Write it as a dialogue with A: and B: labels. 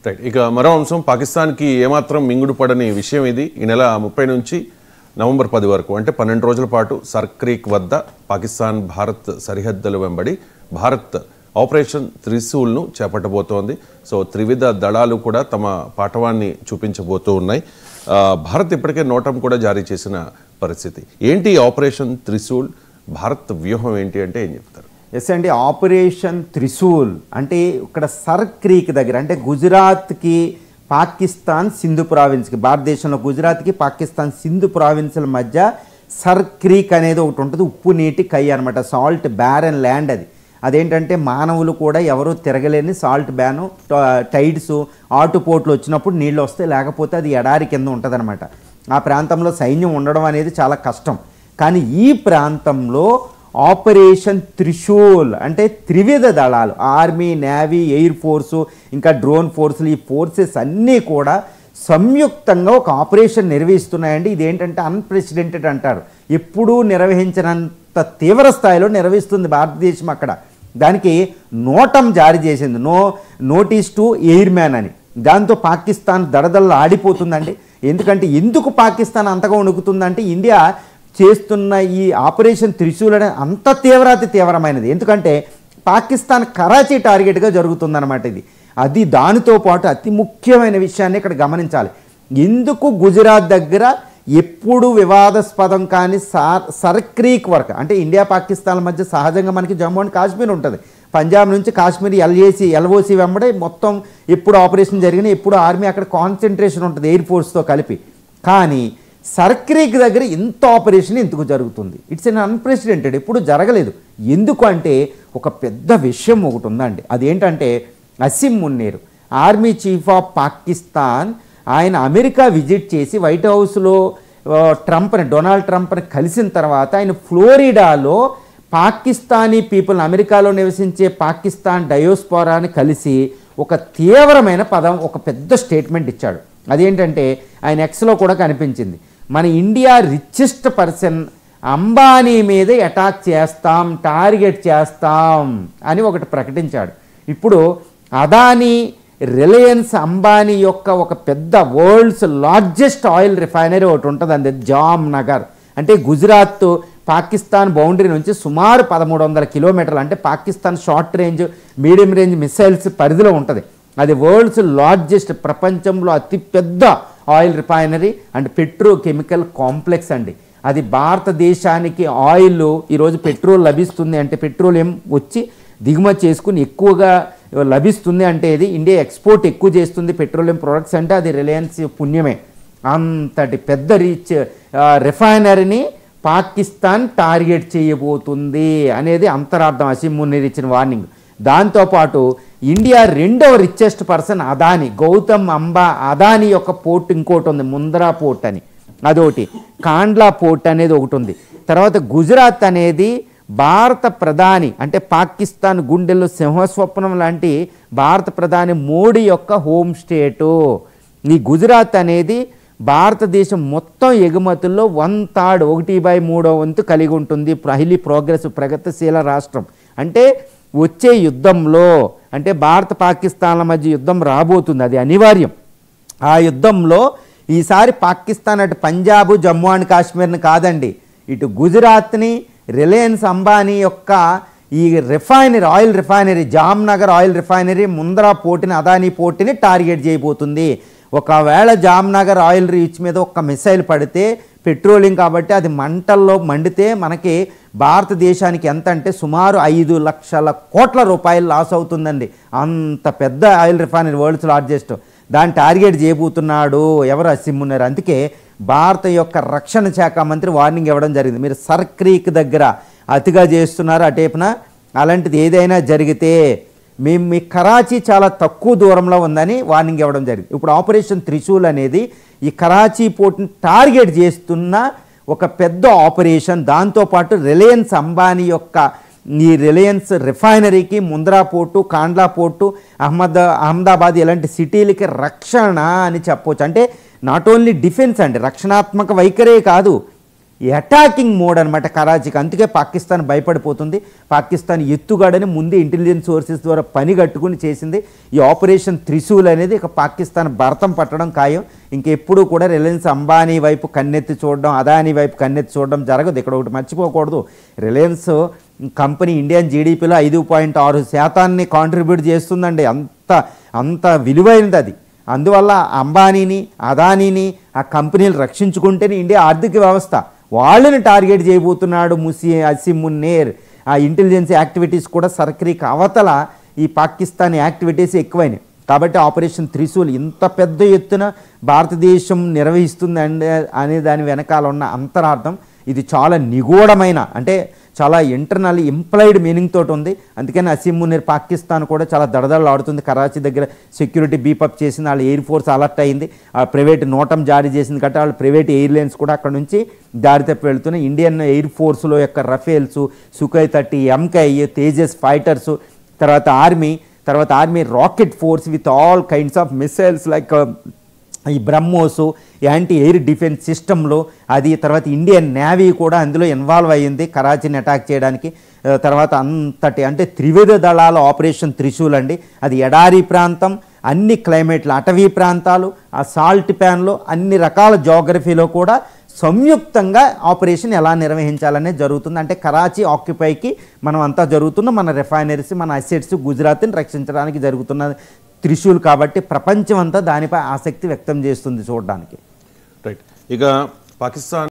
A: Right. ఇక మరో అంశం, పాకిస్తాన్కి ఏమాత్రం మింగుడు పడని విషయం ఇది. ఈ నెల 30 నుంచి నవంబర్ 10 వరకు అంటే 12 రోజుల పాటు సర్ క్రీక్ వద్ద పాకిస్తాన్ భారత్ సరిహద్దుల వెంబడి భారత్ ఆపరేషన్ త్రిశూల్ను చేపట్టబోతోంది. సో త్రివిధ దళాలు కూడా తమ పాఠవాన్ని చూపించబోతూ ఉన్నాయి. భారత్ ఇప్పటికే నోటం కూడా జారీ చేసిన పరిస్థితి. ఏంటి ఆపరేషన్ త్రిశూల్, భారత్ వ్యూహం ఏంటి అంటే ఏం చెప్తారు?
B: ఎస్ అండి, ఆపరేషన్ త్రిశూల్ అంటే ఇక్కడ సర్ క్రీక్ దగ్గర, అంటే గుజరాత్కి పాకిస్తాన్ సింధు ప్రావిన్స్కి, భారతదేశంలో గుజరాత్కి పాకిస్తాన్ సింధు ప్రావిన్స్ల మధ్య సర్ క్రీక్ అనేది ఒకటి ఉంటుంది. ఉప్పు నీటి కై అనమాట, సాల్ట్ బ్యారన్ ల్యాండ్ అది. అదేంటంటే మానవులు కూడా ఎవరు తిరగలేని సాల్ట్ బ్యాను, టైడ్స్ ఆటుపోట్లు వచ్చినప్పుడు నీళ్ళు వస్తాయి, లేకపోతే అది ఎడారి కింద ఉంటుంది అనమాట. ఆ ప్రాంతంలో సైన్యం ఉండడం అనేది చాలా కష్టం. కానీ ఈ ప్రాంతంలో ఆపరేషన్ త్రిశూల్ అంటే త్రివిధ దళాలు, ఆర్మీ, నేవీ, ఎయిర్ ఫోర్సు, ఇంకా డ్రోన్ ఫోర్సులు, ఈ ఫోర్సెస్ అన్నీ కూడా సంయుక్తంగా ఒక ఆపరేషన్ నిర్వహిస్తున్నాయండి. ఇదేంటంటే అన్ప్రెసిడెంటెడ్ అంటారు, ఎప్పుడూ నిర్వహించినంత తీవ్ర స్థాయిలో నిర్వహిస్తుంది భారతదేశం. అక్కడ దానికి నోటం జారీ చేసింది, నోటీస్ టు ఎయిర్ మ్యాన్ అని. దాంతో పాకిస్తాన్ దడదళ్ళు ఆడిపోతుందండి. ఎందుకంటే ఎందుకు పాకిస్తాన్ అంతగా వణుకుతుందంటే ఇండియా చేస్తున్న ఈ ఆపరేషన్ త్రిశూల్ అనే అంత తీవ్రమైనది. ఎందుకంటే పాకిస్తాన్ కరాచీ టార్గెట్గా జరుగుతుందన్నమాట ఇది. అది దానితో పాటు అతి ముఖ్యమైన విషయాన్ని ఇక్కడ గమనించాలి. ఎందుకు గుజరాత్ దగ్గర ఎప్పుడు వివాదాస్పదం కానీ సర్ క్రీక్ వరకు, అంటే ఇండియా పాకిస్తాన్ల మధ్య సహజంగా మనకి జమ్మూ అండ్ కాశ్మీర్ ఉంటుంది. పంజాబ్ నుంచి కాశ్మీర్ ఎల్ఓసి వెంబడే మొత్తం ఎప్పుడు ఆపరేషన్ జరిగినా ఎప్పుడు ఆర్మీ అక్కడ కాన్సన్ట్రేషన్ ఉంటుంది ఎయిర్ ఫోర్స్తో కలిపి. కానీ సర్ క్రీక్ దగ్గర ఇంత ఆపరేషన్ ఎందుకు జరుగుతుంది? ఇట్స్ ఎన్ అన్ప్రెసిడెంటెడ్, ఎప్పుడు జరగలేదు. ఎందుకు అంటే ఒక పెద్ద విషయం ఒకటి ఉందండి. అదేంటంటే Asim Munir, army chief of Pakistan, ఆయన అమెరికా విజిట్ చేసి వైట్ హౌస్లో డొనాల్డ్ ట్రంప్ని కలిసిన తర్వాత ఆయన ఫ్లోరిడాలో పాకిస్తానీ పీపుల్, అమెరికాలో నివసించే పాకిస్తాన్ డయోస్పోరాని కలిసి ఒక తీవ్రమైన ఒక పెద్ద స్టేట్మెంట్ ఇచ్చాడు. అదేంటంటే ఆయన ఎక్స్లో కూడా కనిపించింది, మన ఇండియా రిచెస్ట్ పర్సన్ అంబానీ మీద అటాక్ చేస్తాం, టార్గెట్ చేస్తాం అని ఒకటి ప్రకటించాడు. ఇప్పుడు అదానీ, రిలయన్స్ అంబానీ యొక్క ఒక పెద్ద వరల్డ్స్ లార్జెస్ట్ ఆయిల్ రిఫైనరీ ఒకటి ఉంటుంది, అండి జామ్నగర్. అంటే గుజరాత్ పాకిస్తాన్ బౌండరీ నుంచి సుమారు 1300 కిలోమీటర్లు, అంటే Pakistan short range, medium range missiles పరిధిలో ఉంటుంది. అది వరల్డ్స్ లార్జెస్ట్, ప్రపంచంలో అతిపెద్ద oil refinery and petrochemical complex అండి. అది భారతదేశానికి ఆయిల్, ఈరోజు పెట్రోల్ లభిస్తుంది అంటే, పెట్రోలియం వచ్చి దిగుమతి చేసుకుని ఎక్కువగా లభిస్తుంది అంటే, ఇది ఇండియా ఎక్స్పోర్ట్ ఎక్కువ చేస్తుంది పెట్రోలియం ప్రొడక్ట్స్ అంటే అది రిలయన్స్ పుణ్యమే. అంతటి పెద్ద రిఫైనరీని పాకిస్తాన్ టార్గెట్ చేయబోతుంది అనేది అంతరార్థం అసిం మున్నీర్ ఇచ్చిన వార్నింగ్. దాంతోపాటు ఇండియా రెండవ రిచెస్ట్ పర్సన్ అదానీ, గౌతమ్ అదానీ యొక్క పోర్ట్ ఇంకోటి ఉంది, ముంద్రా పోర్ట్ అని, అదొకటి. కాండ్లా పోర్ట్ అనేది ఒకటి ఉంది. తర్వాత గుజరాత్ అనేది భారత ప్రధాని, అంటే పాకిస్తాన్ గుండెల్లో సింహస్వప్నం లాంటి భారత ప్రధాని మోడీ యొక్క హోమ్ స్టేటు. ఈ గుజరాత్ అనేది భారతదేశం మొత్తం ఎగుమతుల్లో 1/3, 1/3 కలిగి ఉంటుంది. హైలీ ప్రోగ్రెసివ్, ప్రగతిశీల రాష్ట్రం. అంటే వచ్చే యుద్ధంలో, అంటే భారత పాకిస్తాన్ల మధ్య యుద్ధం రాబోతుంది, అది అనివార్యం. ఆ యుద్ధంలో ఈసారి పాకిస్తాన్ అటు పంజాబ్, జమ్మూ అండ్ కాశ్మీర్ని కాదండి, ఇటు గుజరాత్ని, రిలయన్స్ అంబానీ యొక్క ఈ refinery, oil refinery, Jamnagar oil refinery, Mundra పోర్టుని, అదానీ పోర్టుని టార్గెట్ చేయబోతుంది. ఒకవేళ జామ్నగర్ ఆయిల్ రీచ్ మీద ఒక మిసైల్ పడితే, పెట్రోలియం కాబట్టి అది మంటల్లో మండితే మనకి భారతదేశానికి ఎంత అంటే సుమారు 5 లక్షల కోట్ల రూపాయలు లాస్ అవుతుందండి. అంత పెద్ద ఆయిల్ రిఫైనరీ, వరల్డ్స్ లార్జెస్ట్. దాన్ని టార్గెట్ చేయబోతున్నాడు ఎవరు? అసిం మున్నీర్. అందుకే భారత యొక్క రక్షణ శాఖ మంత్రి వార్నింగ్ ఇవ్వడం జరిగింది, మీరు సర్ క్రీక్ దగ్గర అతిగా చేస్తున్నారు, అటేపున అలాంటిది ఏదైనా జరిగితే మీ కరాచీ చాలా తక్కువ దూరంలో ఉందని వార్నింగ్ ఇవ్వడం జరిగింది. ఇప్పుడు ఆపరేషన్ త్రిశూల్ అనేది ఈ కరాచీ పోర్టుని టార్గెట్ చేస్తున్న ఒక పెద్ద ఆపరేషన్. దాంతోపాటు రిలయన్స్ అంబానీ యొక్క ఈ రిలయన్స్ రిఫైనరీకి, ముంద్రా పోర్టు, కాండ్లా పోర్టు, అహ్మదాబాద్ ఇలాంటి సిటీలకి రక్షణ అని చెప్పవచ్చు. అంటే నాట్ ఓన్లీ డిఫెన్స్ అండి, రక్షణాత్మక వైఖరే కాదు, అటాకింగ్ మోడ్ అనమాట కరాచీకి. అందుకే పాకిస్తాన్ భయపడిపోతుంది. పాకిస్తాన్ ఎత్తుగాడని ముందే ఇంటెలిజెన్స్ సోర్సెస్ ద్వారా పని కట్టుకుని చేసింది. ఈ ఆపరేషన్ త్రిశూల్ అనేది ఇక పాకిస్తాన్ భరతం పట్టడం ఖాయం. ఇంకెప్పుడు కూడా రిలయన్స్ అంబానీ వైపు కన్నెత్తి చూడడం, అదానీ వైపు కన్నెత్తి చూడడం జరగదు. ఇక్కడ ఒకటి మర్చిపోకూడదు, రిలయన్స్ కంపెనీ ఇండియన్ జీడిపిలో 5.6% కాంట్రిబ్యూట్ చేస్తుందండి. అంత విలువైనది అది. అందువల్ల అంబానీని, అదానీని, ఆ కంపెనీలు రక్షించుకుంటేనే ఇండియా ఆర్థిక వ్యవస్థ. వాళ్ళని టార్గెట్ చేయబోతున్నాడు అసీం మున్నీర్. ఆ ఇంటెలిజెన్స్ యాక్టివిటీస్ కూడా సర్క్రీక్ అవతల ఈ పాకిస్తాన్ యాక్టివిటీస్ ఎక్కువైనాయి. కాబట్టి ఆపరేషన్ త్రిశూల్ ఇంత పెద్ద ఎత్తున భారతదేశం నిర్వహిస్తుంది అనే దాని వెనకాల ఉన్న అంతరార్థం ఇది చాలా నిగూఢమైన, అంటే చాలా ఇంటర్నల్ ఇంప్లైడ్ మీనింగ్ తోటి ఉంది. అందుకని అసీం మున్నీర్ పాకిస్తాన్ కూడా చాలా దడదడలాడుతుంది. కరాచీ దగ్గర సెక్యూరిటీ బీపప్ చేసింది, వాళ్ళ ఎయిర్ ఫోర్స్ అలర్ట్ అయింది, ఆ ప్రైవేట్ నోటం జారీ చేసింది కాబట్టి వాళ్ళ ప్రైవేట్ ఎయిర్లైన్స్ కూడా అక్కడ నుంచి దారి తప్పి వెళ్తున్నాయి. ఇండియన్ ఎయిర్ ఫోర్స్లో యొక్క Rafales, Sukhoi 30, MKI, Tejas fighters, తర్వాత army rocket force with all kinds of missiles like ఈ బ్రహ్మోస్, యాంటీ ఎయిర్ డిఫెన్స్ సిస్టంలో అది. తర్వాత ఇండియన్ నేవీ కూడా అందులో ఇన్వాల్వ్ అయ్యింది కరాచీని అటాక్ చేయడానికి. తర్వాత అంతటి అంటే త్రివిధ దళాల ఆపరేషన్ త్రిశూల్ అండి. అది ఎడారి ప్రాంతం, అన్ని క్లైమేట్లు, అటవీ ప్రాంతాలు, ఆ సాల్ట్ ప్యాన్లో అన్ని రకాల జోగ్రఫీలో కూడా సంయుక్తంగా ఆపరేషన్ ఎలా నిర్వహించాలనేది జరుగుతుంది. అంటే కరాచీ ఆక్యుపైకి మనం అంతా జరుగుతున్న మన రిఫైనరీస్, మన అసెట్స్, గుజరాత్ని రక్షించడానికి జరుగుతున్న త్రిశూల్ కాబట్టి ప్రపంచం అంతా దానిపై ఆసక్తి వ్యక్తం చేస్తుంది చూడడానికి.
A: రైట్. ఇక పాకిస్తాన్